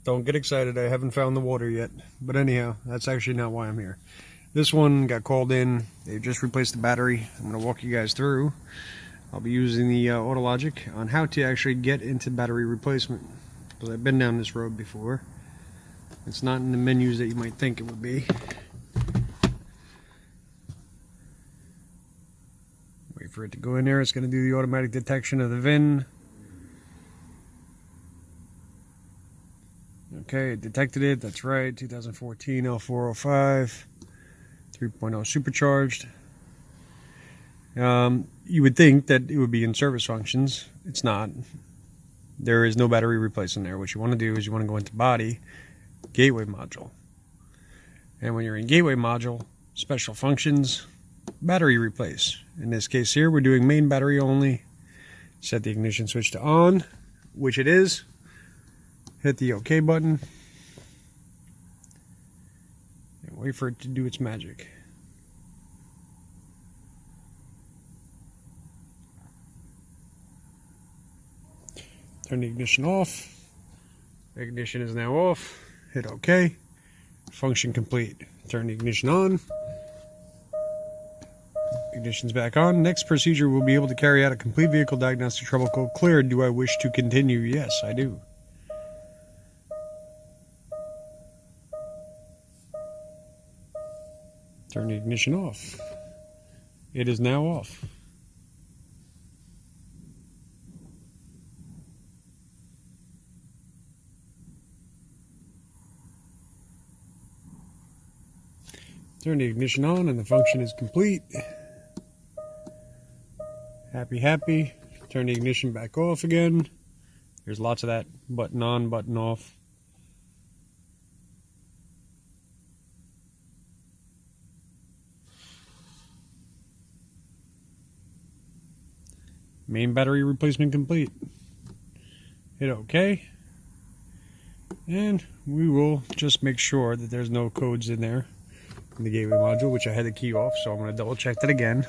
Don't get excited, I haven't found the water yet. But anyhow, that's actually not why I'm here. This one got called in. They just replaced the battery. I'm going to walk you guys through. I'll be using the AutoLogic on how to actually get into battery replacement. Because I've been down this road before. It's not in the menus that you might think it would be. Wait for it to go in there. It's going to do the automatic detection of the VIN. Okay, it detected it. That's right. 2014 L405 3.0 supercharged. You would think that it would be in service functions. It's not. There is no battery replacement there. What you want to do is you want to go into body, gateway module. And when you're in gateway module, special functions, battery replace. In this case here, we're doing main battery only. Set the ignition switch to on, which it is. Hit the OK button. And wait for it to do its magic. Turn the ignition off. The ignition is now off. Hit OK. Function complete. Turn the ignition on. Ignition's back on. Next procedure, will be able to carry out a complete vehicle diagnostic trouble code cleared. Do I wish to continue? Yes, I do. Turn the ignition off. It is now off. Turn the ignition on and the function is complete. Happy, happy. Turn the ignition back off again. There's lots of that. Button on, button off. Main battery replacement complete. Hit OK. And we will just make sure that there's no codes in there in the gateway module, which I had the key off, so I'm going to double check that again.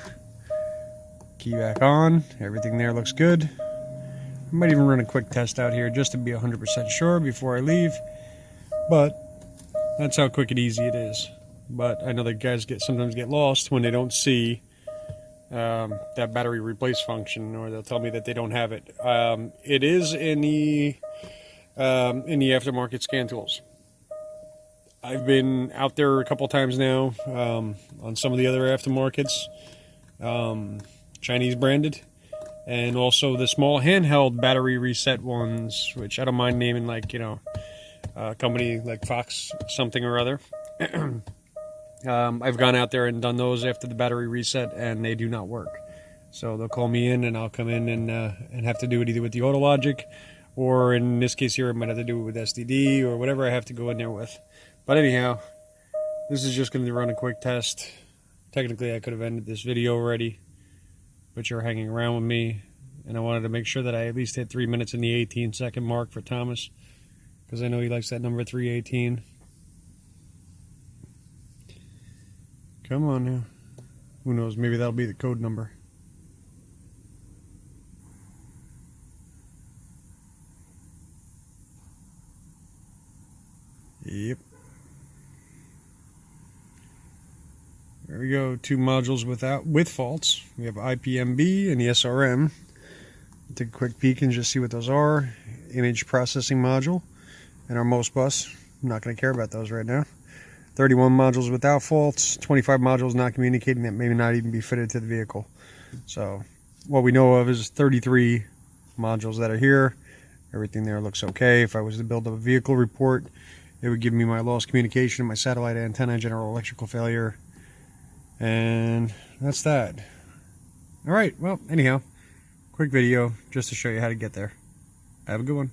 Key back on. Everything there looks good. I might even run a quick test out here just to be 100% sure before I leave. But that's how quick and easy it is. But I know that guys sometimes get lost when they don't see that battery replace function, or they'll tell me that they don't have it. It is in the aftermarket scan tools. I've been out there a couple times now on some of the other aftermarkets, Chinese branded, and also the small handheld battery reset ones, which I don't mind naming, like, you know, a company like Fox something or other. I've gone out there and done those after the battery reset, and they do not work. So they'll call me in, and I'll come in and have to do it either with the AutoLogic, or in this case here, I might have to do it with SDD or whatever I have to go in there with. But anyhow, this is just going to run a quick test. Technically, I could have ended this video already, but you're hanging around with me, and I wanted to make sure that I at least hit 3 minutes in the 18-second mark for Thomas, because I know he likes that number 318. Come on now. Who knows, maybe that'll be the code number. Yep. There we go. 2 modules with faults. We have IPMB and the SRM. Take a quick peek and just see what those are. Image processing module and our MOS bus. I'm not going to care about those right now. 31 modules without faults. 25 modules not communicating that may not even be fitted to the vehicle. So what we know of is 33 modules that are here. Everything there looks okay. If I was to build up a vehicle report, it would give me my lost communication, my satellite antenna, general electrical failure, and that's that. Alright, well, anyhow, quick video just to show you how to get there. Have a good one.